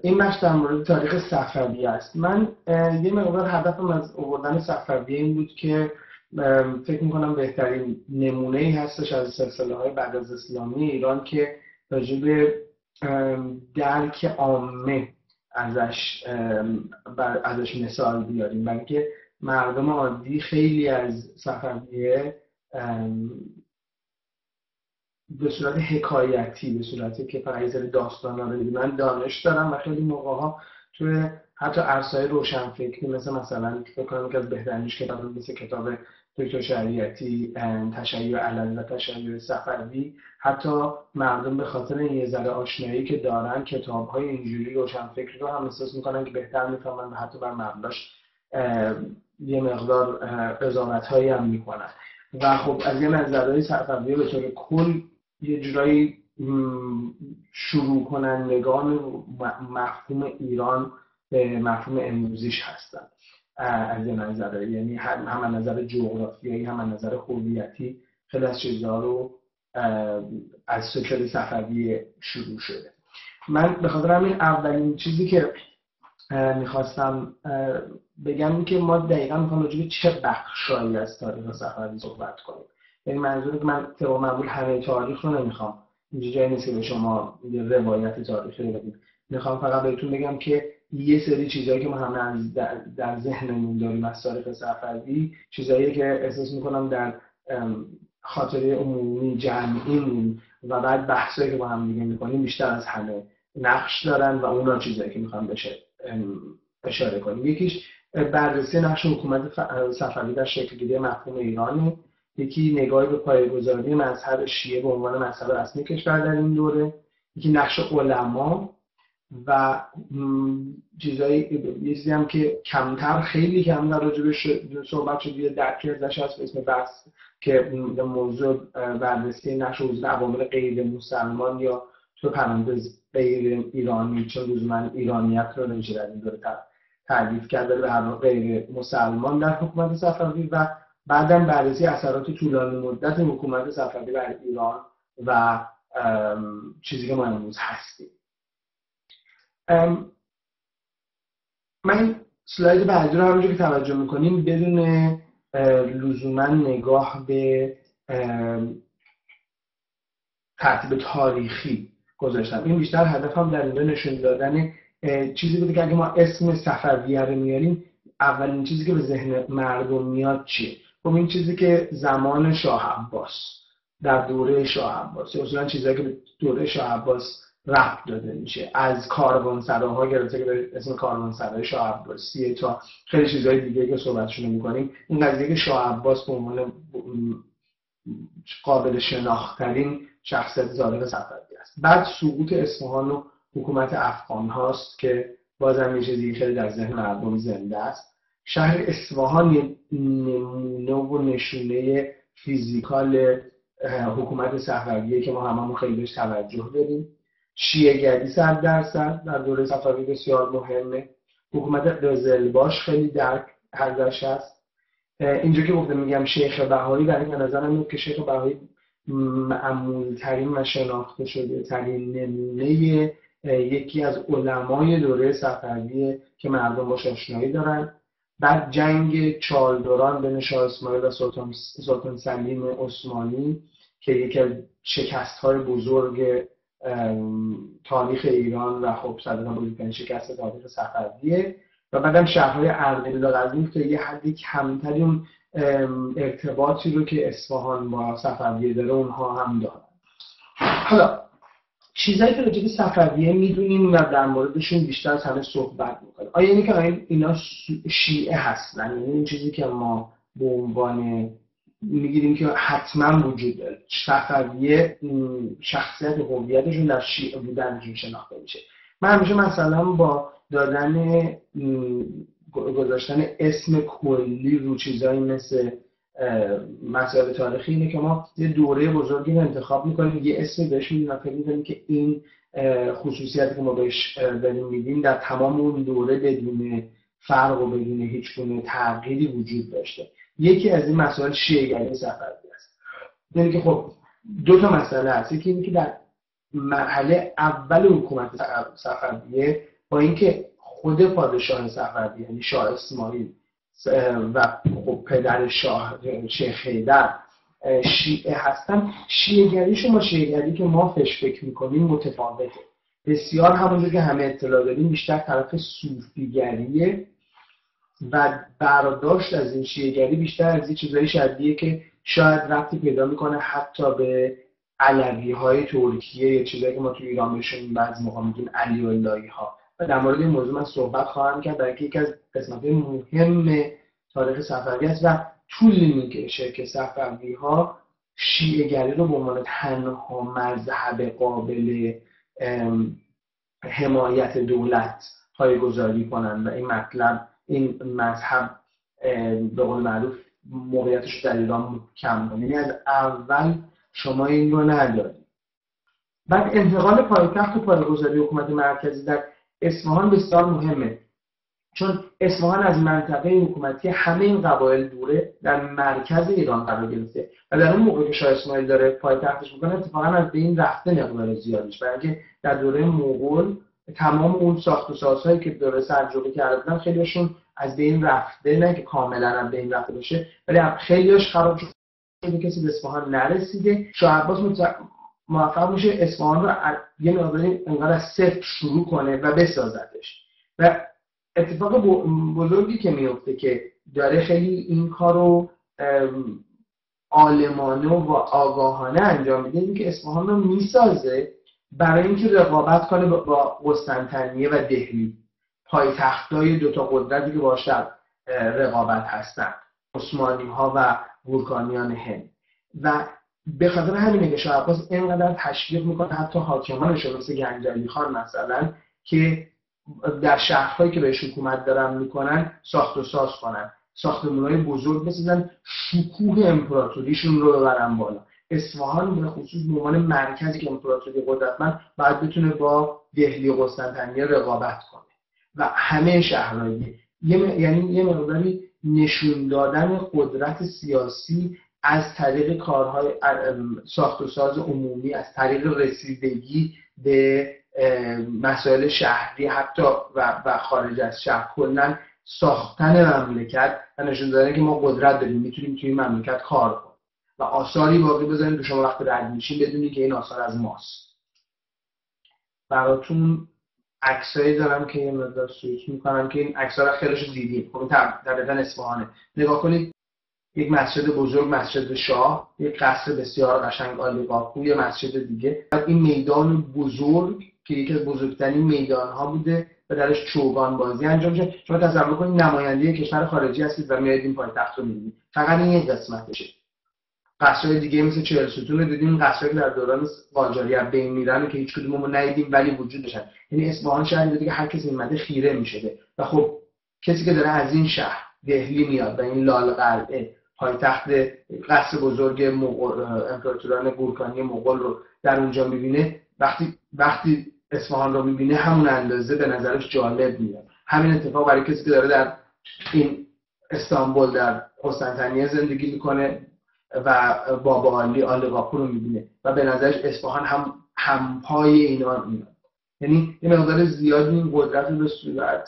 این بخش در مورد تاریخ صفوی است. من یه مقدار هدفم از آوردن صفوی این بود که فکر میکنم بهترین نمونه‌ای هستش از سلسله‌های بعد از اسلامی ایران که راجع به درک عامه ازش مثال بیاریم، بلکه مردم عادی خیلی از صفویه به صورت حکایتی، به صورتی که فقط یه سری داستانا رو من دانش دارم و خیلی موقع‌ها توی حتی عرصه‌های روشنفکری مثلا فکر کنم که از بهترینش کتاب مثل کتاب دکتر شریعتی تشیع علوی و تشیع صفوی، حتی مردم به خاطر این یه ذره آشنایی که دارن کتاب‌های اینجوری روشنفکری رو هم احساس می‌کنن که بهتر می‌فهمن و حتی بر مبناش یه مقدار قضاوت‌هایی هم می‌کنن. و خب از یه نظرهای صفوی به طور کل یه جورایی شروع کنندگان مفهوم ایران به مفهوم امروزیش هستن از یه نظره، یعنی هم از نظر جغرافیایی هم از نظر هویتی خیلی از چیزها رو از سلسله صفوی شروع شده. من به خاطر همین اولین چیزی که میخواستم بگم این که ما دقیقا میخوام راجع به چه بخشایی از تاریخ صفوی صحبت کنیم. یعنی منظور که من طبق معمول همه تاریخ رو نمیخوام، اینجا جایی نیست که به شما یه روایت تاریخی رو بدیم، میخوام فقط بهتون بگم که یه سری چیزایی که ما همه در ذهنمون داریم از تاریخ صفوی، چیزایی که احساس میکنم در خاطره عمومی جمعیمون و بعد بحثایی که با هم دیگه میکنیم بیشتر از همه نقش دارن و اونا چیزایی که میخوام بشه اشاره کنیم. یکیش بررسی نقش حکومت صفوی در شکل‌گیری مفهوم ایرانه، یکی نگاهی به پایه‌گذاری مذهب شیعه به عنوان مذهب رسمی کشور در این دوره، یکی نقش علما و چیزی هم که خیلی کمتر راجبش صحبت شد یه درکی ازش هست به اسم بحث که موضوع بررسی نقش حضور عوامل غیر مسلمان یا تو پرانتز غیر ایرانی، چون لزوما ایرانیت رو نمیشه در این دوره تعریف کرده، به هر حال غیر مسلمان در حکومت صفوی و بعدم بررسی اثرات طولانی مدت حکومت صفوی بر ایران و چیزی که ما امروز هستیم. من سلاید بعدی رو همونجور که توجه میکنیم بدون لزوما نگاه به ترتیب تاریخی گذاشتم. این بیشتر هدفم در اینجا نشون دادن چیزی بوده که اگه ما اسم صفویه رو میاریم اولین چیزی که به ذهن مردم میاد چیه؟ خب این چیزی که زمان شاه عباس، در دوره شاه عباس، اصولا چیزایی که به دوره شاه عباس ربط داده میشه، از کاروانسراها گرفته که به اسم کاروانسرای شاه عباسیه تا خیلی چیزهای دیگه که صحبتشون می‌کنیم، این قضیه که شاه عباس به عنوان قابل شناختترین شخصیت ظاهر صفوی است. بعد سقوط اصفهان و حکومت افغان هاست که بازم یه چیزی خیلی در ذهن مردم زنده است. شهر اصفهان یه نمونه و نشونه فیزیکال حکومت صفویه که ما هممون خیلی بهش توجه داریم. شیعه‌گری 100% در دوره صفوی بسیار مهمه. حکومت قزلباش خیلی درک ازش هست. اینجا که گفتم میگم شیخ بهایی، در این نظرم میاد که شیخ بهایی معمول‌ترین و شناخته شده ترین نمونه یکی از علمای دوره صفویه که مردم باش آشنایی دارن. بعد جنگ چالدوران بین شاه اسماعیل و سلطان سلیم عثمانی که یکی از شکست‌های بزرگ تاریخ ایران و خب صدراً بزرگترین شکست تاریخ صفویه. و بعدم شهرهای اردبیل و غزنی که یه حدی کمترین ارتباطی رو که اصفهان با صفویه داره اونها هم دارن. حالا چیزایی که راجع به صفویه میدونیم و در موردشون بیشتر از همه صحبت میکنیم، آیا اینه که اینا شیعه هستن؟ یعنی این چیزی که ما به عنوان میگیریم که حتما وجود داره، صفویه شخصیت و هویتشون در شیعه بودنشون شناخته میشه. من همیشه مثلا با دادن گذاشتن اسم کلی رو چیزایی مثل مسائل تاریخی اینه که ما یه دوره بزرگی رو انتخاب میکنیم، یه اسم بهش میدیم و فکر میکنیم که این خصوصیتی که ما بهش داریم میدیم در تمام اون دوره بدون فرق و بدون هیچ گونه تغییری وجود داشته. یکی از این مسائل شیعه‌گری صفوی است. یعنی که خب دو تا مسئله هست. یکی اینه که در مرحله اول حکومت صفویه با اینکه خود پادشاه صفوی یعنی شاه اسماعیل و خب پدر شاه شیخ حیدر شیعه هستن، شیعه‌گریشون با شیعه‌گری که ما فکر میکنیم متفاوته. بسیار همونجور که همه اطلاع داریم بیشتر طرف صوفیگریه و برداشت از این شیعه‌گری بیشتر از این چیزایی شبیه که شاید ربطی پیدا میکنه حتی به علوی‌های ترکیه یا چیزایی که ما تو ایران بهشون بعضی موقع میگیم علی اللهی‌ها. و در مورد این موضوع من صحبت خواهم کرد برای که یکی از قسمت‌های مهم تاریخ صفوی است و طول میکشه که صفوی‌ها شیعه‌گری رو به عنوان تنها مذهب قابل حمایت دولت پایه‌گذاری کنن و این مطلب این مذهب به قول معروف موقعیتش در ایران محکم کنه. یعنی از اول شما این رو ندارید. بعد انتقال پایتخت و پایه‌گذاری حکومت مرکزی در اصفهان بسیار مهمه، چون اصفهان از منطقه حکومتی همه این قبایل دوره در مرکز ایران قرار گرفته و در اون موقع که شاه اسماعیل داره پایتختش میکنه اتفاقا از بین رفته مقدار زیادیش، برای اینکه در دوره مغول تمام اون ساخت و سازهایی که دوره سلجوقی کرده بودن خیلیشون از بین رفته، نه که کاملا از بین رفته باشه ولی خیلیش خراب شده، کسی به اصفهان نرسیده. شاه عباس موفق میشه اصفهان رو یه مقداری انقدر از صفر شروع کنه و بسازدش و اتفاق بزرگی که میفته که داره خیلی این کارو عالمانه و آگاهانه انجام میده، این که اصفهان رو میسازه برای اینکه رقابت کنه با قسطنطنیه و دهلی، پایتختای دوتا قدرتی که باهاش در رقابت هستن، عثمانی ها و گورکانیان هند. و به خاطر همینه که شاه عباس اینقدر تشویق میکنه حتی حاکمانش مثل گنجوی خان مثلا که در شهرهایی که بهش حکومت دارن میکنن ساخت و ساز کنن، ساختمان‌های بزرگ بسازن، شکوه امپراتوریشون رو ببرن بالا. اصفهان به خصوص به عنوان مرکزی که امپراتوری قدرتمند باید بتونه با دهلی و قسطنطنیه رقابت کنه و همه شهرهای یعنی یه مقداری نشون دادن قدرت سیاسی از طریق کارهای ساخت و ساز عمومی، از طریق رسیدگی به مسائل شهری حتی و خارج از شهر، کلاً ساختن مملکت و نشون دادن که ما قدرت داریم میتونیم توی این مملکت کار کنیم و آثاری باقی بذاریم که شما وقتی رد میشین بدونی که این آثار از ماست. براتون عکسایی دارم که یه مقدار سویچ میکنم که این عکس‌ها رو خیلیش دیدیم. خب طبعاً اصفهانه. نگاه کنید، یک مسجد بزرگ، مسجد شاه، یک قصر بسیار قشنگ عالی‌قاپو، یه مسجد دیگه، بعد این میدان بزرگ که یکی از بزرگترین میدان‌ها بوده و درش چوگان بازی انجام میشه. شما تصور کنید نماینده کشور خارجی هستید و میایید این پایتخت رو می‌بینید، فقط این یک قسمتشه. قصرهای دیگه مثل 40 ستون رو دیدیم، قصرهایی که در دوران قاجاریه بین میرن که هیچ کدوم ما ندیدیم ولی وجود داشتن. یعنی اصفهان شهری بوده که هر کسی اومده خیره میشه و خب کسی که داره از این شهر دهلی میاد و این لال قلعه پایتخت قصر بزرگ امپراتوران گورکانی مغول رو در اونجا میبینه، وقتی اصفهان رو میبینه همون اندازه به نظرش جالب میاد. همین اتفاق برای کسی که داره در این استانبول در قسطنطنیه زندگی میکنه و بابا علی آلیقاپو رو میبینه و به نظرش اصفهان هم همپای اینا میاد. یعنی یه مقدار زیادی این قدرت رو به صورت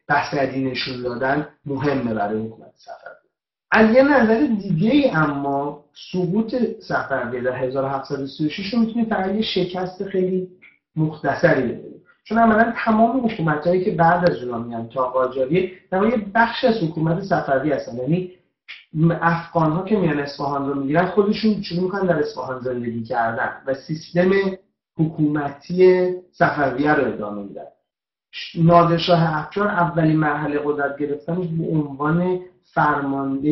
بصری نشون دادن مهمه برای حکومت صفوی. از یه نظر دیگه اما سقوط صفوی در 1736 رو میتونید فقط یه شکست خیلی مختصری ببینید، چون عملاً تمام حکومتایی که بعد از اونها میان تا قاجاریه در واقع بخش از حکومت صفوی هستن. یعنی افغان‌ها که میان اصفهان رو میگیرن خودشون شروع میکنن در اصفهان زندگی کردن و سیستم حکومتی صفویه رو ادامه میدن. نادرشاه افشار اولین مرحله قدرت گرفتنش به عنوان فرمانده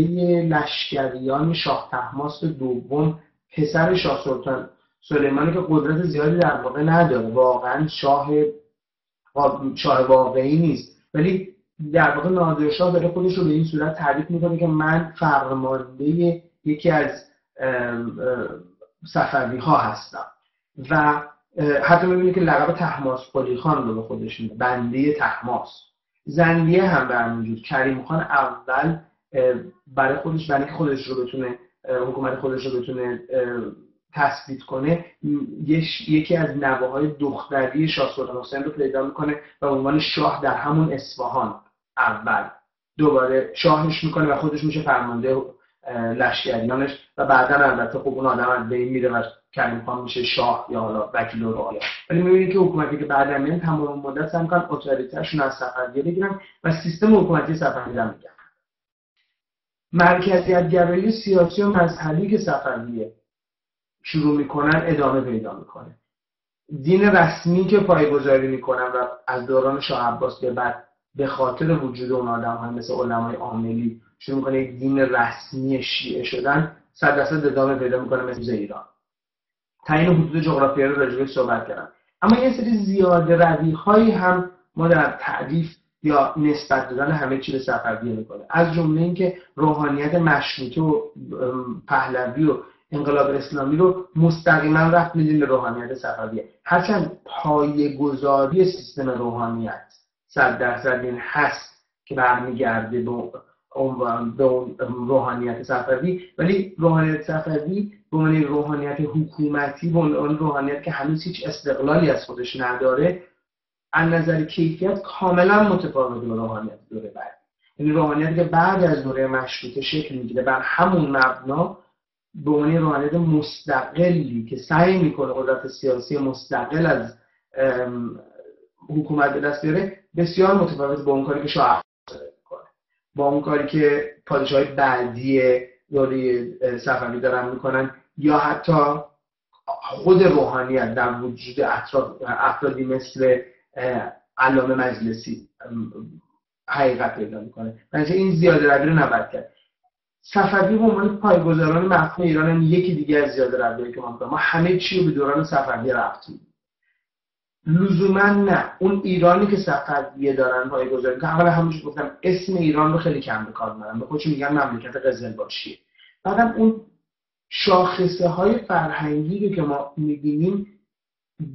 لشکریان شاه طهماسپ دوم، پسر شاه سلطان سلیمانی که قدرت زیادی در واقع نداره، واقعا شاه واقعی نیست، ولی در واقع نادرشاه داره خودش رو به این صورت تعریف میکنه که من فرمانده یکی از صفوی ها هستم و حتی میبینید که لقب طهماسپلی خان رو به خودش میده، بنده طهماسپ. زندیه هم به همین جور. کریم خان اول برای اینکه خودش رو بتونه حکومت خودش رو بتونه تثبیت کنه یکی از نواهای دختری شاه سلطان حسین رو پیدا میکنه و به عنوان شاه در همون اصفهان اول دوباره شاهش میکنه و خودش میشه فرمانده لشکریانش و بعدا البته خب اون آدم از بین میره و کریم خان میشه شاه یا حالا وکیل الرعایا. ولی میبینید که حکومتی که بعدا میان تمام مدت سعی میکنن اتوریته‌شون از صفویه بگیرن و سیستم حکومتی صفوی رو میگن. مرکزیت گرایی سیاسی و مذهبی که صفویه شروع میکنن ادامه پیدا میکنه. دین رسمی که پایه‌گذاری میکنن و از دوران شاه عباس به بعد به خاطر وجود اون آدم‌ها مثل علمای عاملی شروع میکنه یک دین رسمی شیعه شدن 100% ادامه پیدا میکنه مثل ایران. تعیین حدود جغرافیایی رو راجع بهش صحبت کردم. اما یه سری زیاده روی‌هایی هم ما در تعریف یا نسبت دادن همه چی به صفویه میکنه. از جمله اینکه روحانیت مشروطه و پهلوی و انقلاب اسلامی رو مستقیما رفت میدیم به روحانیت صفویه. هرچند پایه‌گذاری سیستم روحانیت 100% این هست که برمیگرده به اون روحانیت صفوی، ولی روحانیت صفوی به عنوان روحانیت حکومتی، به اون روحانیت که هنوز هیچ استقلالی از خودش نداره، از نظر کیفیت کاملا متفاوته با روحانیت دوره بعد. یعنی روحانیتی که بعد از دوره مشروطه شکل میگیره بر همون مبنا به عنوان روحانیت مستقلی که سعی میکنه قدرت سیاسی مستقل از حکومت به دست بیاره، بسیار متفاوت با اون کاری که شاه عباس میکنه، با اون کاری که پادشاه‌های بعدی دوره صفوی دارن میکنن، یا حتی خود روحانیت در وجود افرادی مثل علامه مجلسی حقیقت پیدا میکنه. بنابراین این زیاده روی رو نباید کرد. صفوی به عنوان پایه‌گذاران مفهوم ایران یکی دیگه از زیاده رویی که ما همه چی رو به دوران صفوی ربطیم. لزوما نه، اون ایرانی که صفویه دارن پایه‌گذاری که اولا همونش گفتم اسم ایران رو خیلی کم به کار میبرن، به خودشون میگن مملکت قزلباشی. بعدم اون شاخصه های فرهنگی که ما میبینیم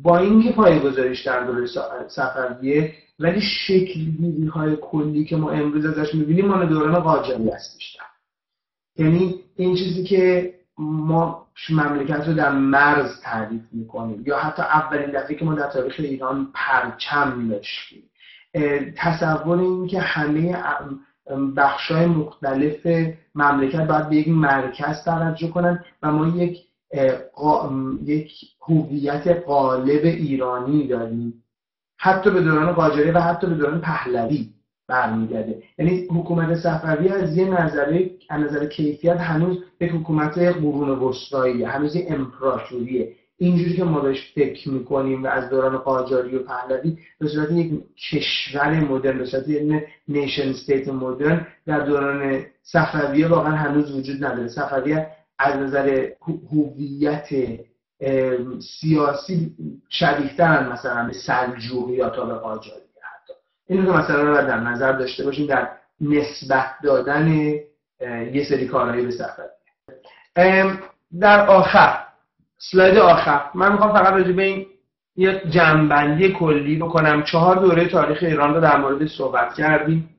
با اینکه پایه‌گذاریش در دوره صفویه، ولی شکل‌گیری های کلی که ما امروز ازش میبینیم مال دوران قاجاری است بیشتر. یعنی این چیزی که ما مملکت رو در مرز تعریف میکنیم، یا حتی اولین دفعه که ما در تاریخ ایران پرچم می‌نشیم، تصور این که همه بخش‌های مختلف مملکت باید به یک مرکز توجه کنن و ما یک هویت غالب ایرانی داریم، حتی به دوران قاجاری و حتی به دوران پهلوی برمیگرده. یعنی حکومت صفوی از یه نظر کیفیت هنوز یک حکومت قرون وسطایی، هنوز یه امپراتوریه. اینجوری که ما بهش فکر میکنیم و از دوران قاجاری و پهلوی به صورت یک کشور مدرن، به صورت یک نیشن استیت مدرن، در دوران صفویه واقعا هنوز وجود نداره. صفویه از نظر هویت سیاسی شبیه‌ترن مثلا به سلجوقی یا تا به قاجاری. حتی اینو که مثلا رو در نظر داشته باشیم در نسبت دادن یه سری کارهایی به صفویه. در آخر، اسلاید آخر، من میخوام فقط راجع به این یه جمع‌بندی کلی بکنم. 4 دوره تاریخ ایران رو در مورد صحبت کردیم: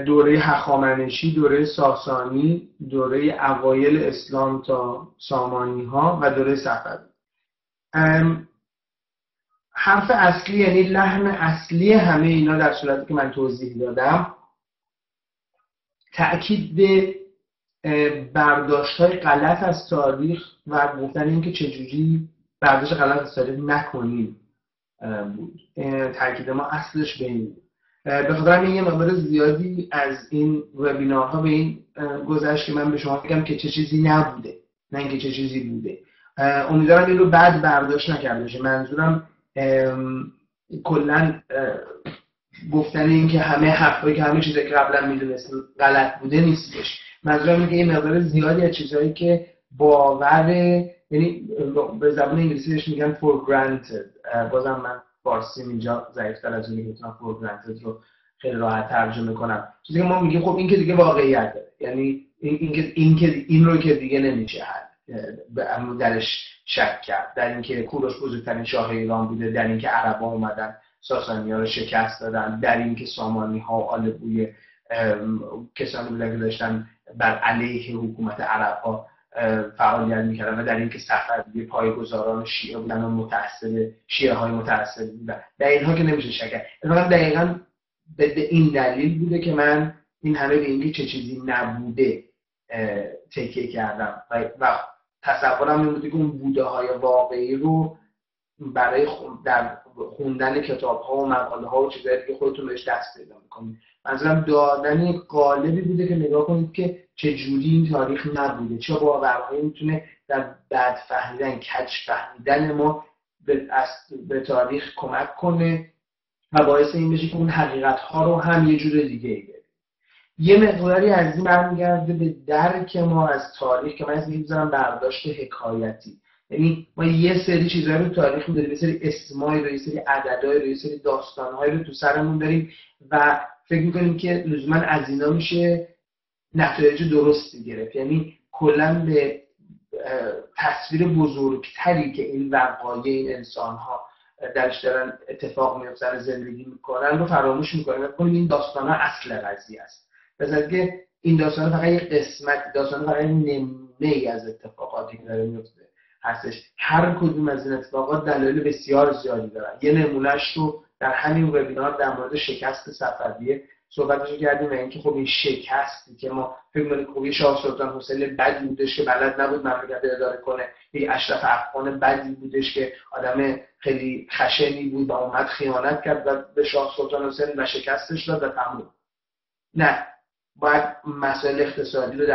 دوره هخامنشی، دوره ساسانی، دوره اوایل اسلام تا سامانی ها و دوره صفوی. حرف اصلی، یعنی لحن اصلی همه اینا در صورتی که من توضیح دادم، تأکید به برداشت‌های غلط از تاریخ و گفتن اینکه چجوری برداشت غلط از تاریخ نکنیم بود. تأکید ما اصلش به این بود. به خاطر این یه مقدار زیادی از این وبینارها به این گذشت که من به شما بگم که چه چیزی نبوده، نه اینکه چه چیزی بوده. امیدوارم این رو بد برداشت نکرده بشه. منظورم کلا گفتن این که همه حرفایی که همه چیزی که قبلا میدونستیم غلط بوده نیستش. منظورم اینه که این مقدار زیادی از چیزایی که باوره، یعنی به زبان انگلیسیش میگن for granted، بازم من فارسی اینجا ضعیف‌تر از اونی که میتونم for granted رو خیلی راحت ترجمه کنم. چیزی که ما میگیم خب این که دیگه واقعیت داره، یعنی این رو که دیگه نمیشه درش شک کرد، در اینکه کوروش بزرگترین شاه ایران بوده، در اینکه عربا اومدن ساسانی‌ها رو شکست دادن، در اینکه سامانی‌ها و آلبوی کسانی بودن که داشتن بر علیه حکومت عرب‌ها فعالیت میکردن و در اینکه صفوی پایه‌گذاران شیعه بودن و متعصب شیعه های متعصب بودن. در اینها که نمیشه شک کرد. دقیقاً به این دلیل بوده که من این همه به اینکه چه چیزی نبوده تکیه کردم و تصورم این بوده که اون بوده های واقعی رو برای در خوندن کتاب ها و مقاله ها و چیزایی که خودتون بهش دست پیدا میکنید. منظورم دادن قالبی بوده که نگاه کنید که چجوری این تاریخ نبوده، چه باورهایی میتونه در بد فهمیدن، کج فهمیدن ما به تاریخ کمک کنه و باعث این بشه که اون حقیقت ها رو هم یه جور دیگه ببینیم. یه مقداری از این برمیگرده به درک ما از تاریخ که من از میذارم برداشت حکایتی. یعنی ما یه سری چیزایی رو تاریخ می‌داریم، یه سری اسمایی رو، یه سری عددهایی رو، یه سری داستان‌هایی رو تو سرمون داریم و فکر می‌کنیم که لزوما از اینا میشه نتایج درستی گرفت. یعنی کلاً به تصویر بزرگتری که این وقایع این انسان‌ها درش دارن اتفاق میفتن زندگی میکنن رو فراموش میکنن. ببینید این داستان‌ها اصل قضیه است. مثلا که این داستان فقط یک قسمت، داستان فقط نمونه‌ای از اتفاقاتی که داره میفته هستش. هر کدوم از این اتفاقات دلایل بسیار زیادی دارن. یه نمونهش رو در همین وبینار در مورد شکست صفویه صحبتش کردیم و اینکه خب این شکستی که ما فکر می‌کنیم خب شاه سلطان حسین بدی بودش که بلد نبود مملکت اداره کنه، یه اشرف افغان بدی بودش که آدم خیلی خشنی بود و اومد خیانت کرد و به شاه سلطان حسین و شکستش داد و تموم. نه، باید مسائل اقتصادی رو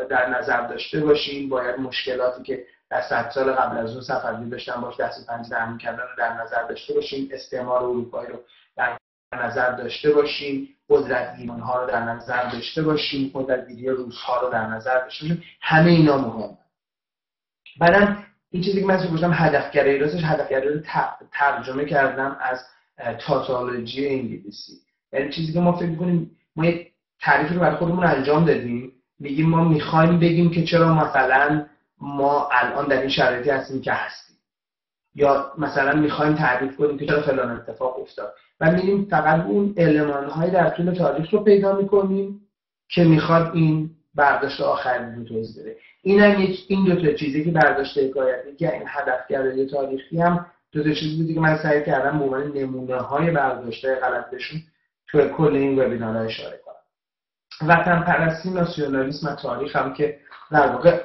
در نظر داشته باشیم، باید مشکلاتی که در 100 سال قبل از اون صفوی داشتن باش دست پنجه نرم کردن رو در نظر داشته باشیم، استعمار اروپایی رو در نظر داشته باشیم، قدرتگیری ها رو در نظر داشته باشیم، قدرتگیری روس ها رو در نظر داشته باشیم. همه اینا مهمه. بعدم این چیزی که من گفتم هدفگرایی راستش هدفگرایی رو ترجمه کردم از تاتولوژی انگلیسی. یعنی چیزی که ما فکر می‌کنیم ما یک تعریفی رو برای خودمون انجام دادیم، میگیم ما می‌خوایم بگیم که چرا مثلا ما الان در این شرایطی هستیم که هستیم، یا مثلا می‌خوایم تعریف کنیم که چرا فلان اتفاق افتاد و می‌ریم فقط اون المان‌های در طول تاریخ رو پیدا می‌کنیم که می‌خواد این برداشت آخری رو توضیح بده. این دو تا چیزی که برداشت حکایتی که این هدفگرایی تاریخی هم دو تا چیزی بودی که من سعی کردم به عنوان نمونه‌های برداشت‌های غلط بهشون تو کل این وبینارها اشاره کنم. وطن پرستی، ناسیونالیسم و تاریخ هم که در واقع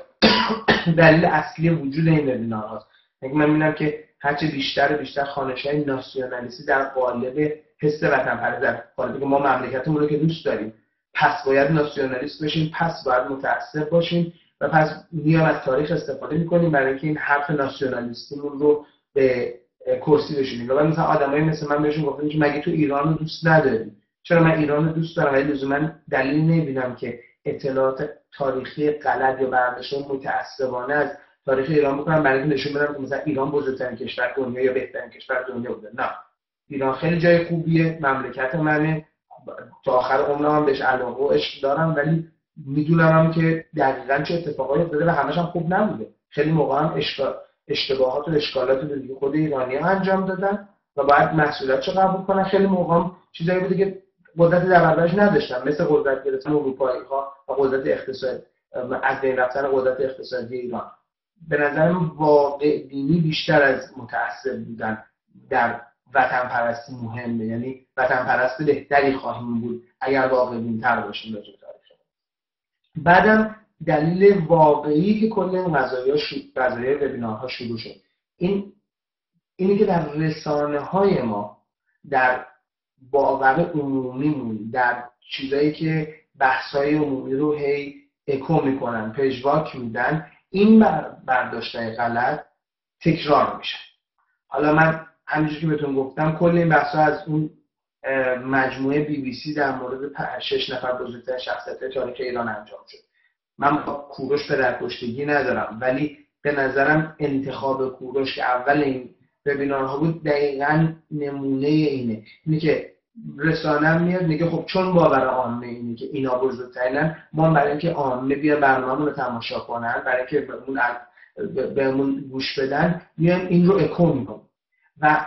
دلیل اصلی وجود این وبینار هاست. من می‌بینم که هرچه بیشتر خوانش‌های ناسیونالیستی در قالب حس وطن پرستی، در قالب که ما مملکتمون رو که دوست داریم، پس باید ناسیونالیست باشیم، پس باید متعصب باشیم و پس میان از تاریخ استفاده می‌کنیم برای اینکه این حرف ناسیونالیستیمون رو به کرسی بشونیم. و مثلا آدمایی مثل من بهشون گفتم که مگه تو ایران رو دوست نداری؟ چرا من ایران رو دوست دارم ولی لزوما دلیل نمی‌بینم که اطلاعات تاریخی غلط یا برداشت متعصبانه از تاریخ ایران بکنم برای اینکه نشون بدم که مثلا ایران بزرگترین کشور دنیا یا بهترین کشور دنیا بوده. نه، ایران خیلی جای خوبیه، مملکت منه، تا آخر عمرم هم بهش علاقه و عشق دارم، ولی میدونم هم که دقیقاً چه اتفاقایی افتاده و همش هم خوب نبوده. خیلی موقع هم اشتباهات و اشکالات رو دیگه خود ایرانی‌ها انجام دادن و باید مسئولیتش رو قبول کنن. خیلی موقع هم چیزایی بوده که قدرت در برابرش نداشتن، مثل قدرت گرفتن اروپایی‌ها و قدرت اقتصادی، از بین رفتن قدرت اقتصادی ایران. به نظرم واقع بینی بیشتر از متعصب بودن در وطن پرستی مهمه. یعنی وطن پرست بهتری خواهیم بود اگر واقع بین‌تر باشیم راجع به تاریخ. بعدم دلیل واقعی که کل این قضایا وبینارها شروع شد اینی که در رسانه‌های ما، در باور عمومیمون، در چیزایی که بحث‌های عمومی رو هی اکو میکنن، پژواک میدن، این برداشت‌های غلط تکرار میشه. حالا من همینجوری که بهتون گفتم کل این بحث‌ها از اون مجموعه BBC در مورد 6 نفر بزرگترین شخصیت تاریخ ایران انجام شد. من با کوروش پدرکشتگی ندارم، ولی به نظرم انتخاب کوروش که اول این وبینارها بود دقیقاً نمونه اینه که رسانه میاد میگه خب چون باور عامه اینه که اینا بزرگترینن، ما برای اینکه عامه بیا برنامه‌مون رو تماشا کنن، برای اینکه بهمون گوش بدن، میایم این رو اکو میکنیم و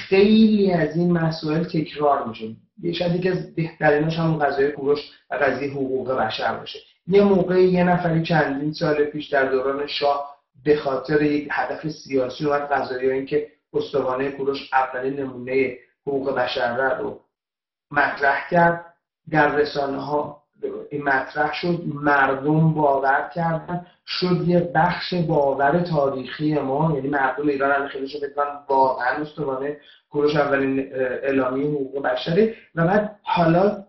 خیلی از این مسائل تکرار میشه. شاید یکی از بهتریناش همون قضیه کوروش و قضیه حقوق بشر باشه. یه موقع یه نفری چندین سال پیش در دوران شاه به خاطر یک هدف سیاسی اومد قضایی این که استوانه کوروش اولین نمونه حقوق بشر رو مطرح کرد، در رسانه ها این مطرح شد، مردم باور کردن، شد یه بخش باور تاریخی ما، یعنی مردم ایران هم خیلی شد بکنن واقعا استوانه کوروش اولین اعلامیه حقوق بشره. و بعد حالا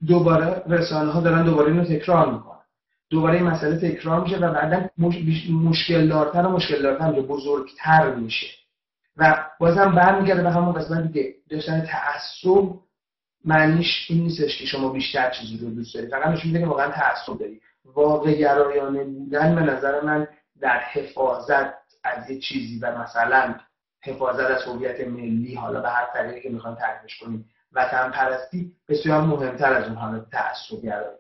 دوباره رسانه ها دارن دوباره اینو تکرار میکنن، دوباره این مسئله تکرار میشه و بعدا مشکل دارتر و مشکل دارتر میشه، بزرگتر میشه و بازم برمیگرده به همون قسمت دیگه. داشتن تعصب معنیش این نیستش که شما بیشتر چیزی رو دوست داری، فقط نشون میده که واقعا تعصب داری. واقع گرایانه بودن به نظر من در حفاظت از یه چیزی و مثلا حفاظت از هویت ملی، حالا به هر طریقی که میخوان تعریفش کنیم، وطن پرستی بسیار مهمتر از اون حالت تعصب گرایی.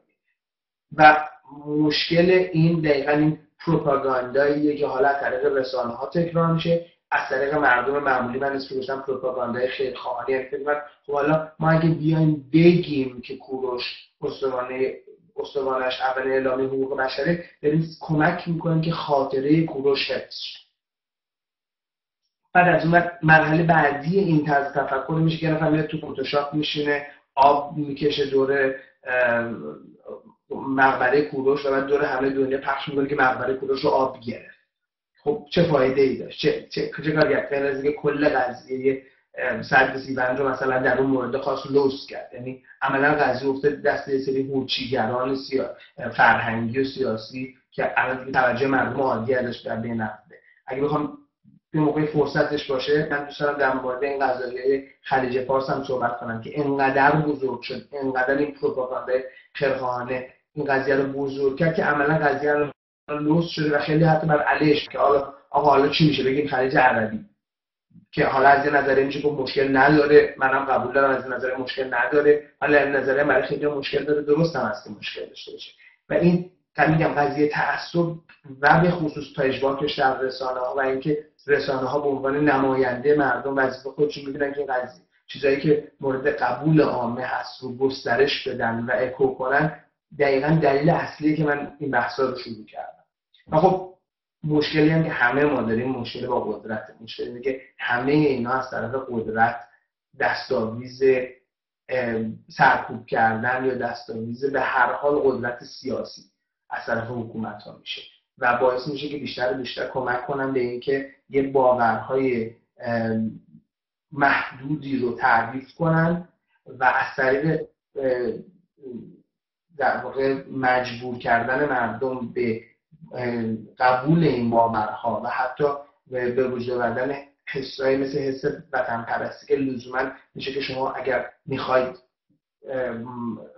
و مشکل این دقیقاً این پروپاگانداییه که حالا از طریق رسانه ها تکرار میشه، از طریق مردم معمولی. من اسمش گذاشتم پروپاگاندای خیرخواهانه. یعنی خب حالا ما اگه بیایم بگیم که کوروش استوانش اول اعلامیه حقوق بشره، داریم کمک میکنیم که خاطره کوروش حفظ شه. بعد از اون مرحله بعدی این طرز تفکر میشه که نفر میاد تو فتوشاپ میشینه، آب میکشه دور مقبره کوروش و بعد دور همه دنیا پخش میکنه که مقبره کوروش رو آب گرفت. خب چه فایده ای داشت؟ چه کار کرد؟ غیر از اینکه کل قضیه سد سیبند رو مثلا در اون مورد خاص لوس کرد. یعنی عملا قضیه افتاد دست یه سری هوچیگران فرهنگی و سیاسی که الان دیگه توجه مردم عادی ازش در بین رفته. اگه بخوام به موقع فرصتش باشه، من دوست دارم در مورد این قضایای خلیج فارس هم صحبت کنم که انقدر بزرگ شد، انقدر این پروپاگاندای خیرخواهانه این قضیه رو بزرگ کرد که عملا قضیه رو لوس شده و خیلی حتی بر علیش که حالا چی میشه بگیم خلیج عربی، که حالا از این نظریه میشه که مشکل نداره، منم قبول دارم از این نظریه مشکل نداره، حالا از نظریه برای خیلی مشکل داره، درست هم هست که مشکل داشته باشه. و این میگم قضیه تعصب و به خصوص پژواکش در رسانه‌ها و اینکه رسانه‌ها به عنوان نماینده مردم وظیفه خودشون می‌دونن که این قضیه چیزایی که مورد قبول عامه هست رو گسترش بدن و اکو کنن، دقیقاً دلیل اصلیه که من این بحثا رو شروع کردم. و خب مشکلی هم که همه ما داریم مشکل با قدرت، مشکلی اینه که همه اینا از طرف قدرت دستاویز سرکوب کردن یا دستاویز به هر حال قدرت سیاسی از طرف حکومت‌ها میشه و باعث میشه که بیشتر و بیشتر کمک کنن به اینکه یه باورهای محدودی رو تعریف کنن و از طریق در واقع مجبور کردن مردم به قبول این باورها و حتی به وجود آوردن حسایی مثل حس وطن پرستی که لزوما میشه که شما اگر میخواید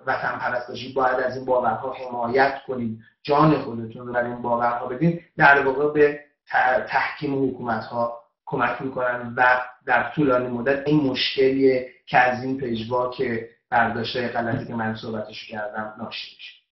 وطن پرست باشید باید از این باورها حمایت کنید، جان خودتون رو برای این باورها بدین، در واقع به تحکیم حکومت‌ها کمک میکنن و در طولانی مدت این مشکلیه که از این پژواک برداشت‌های غلطی که من صحبتش کردم ناشی میشه.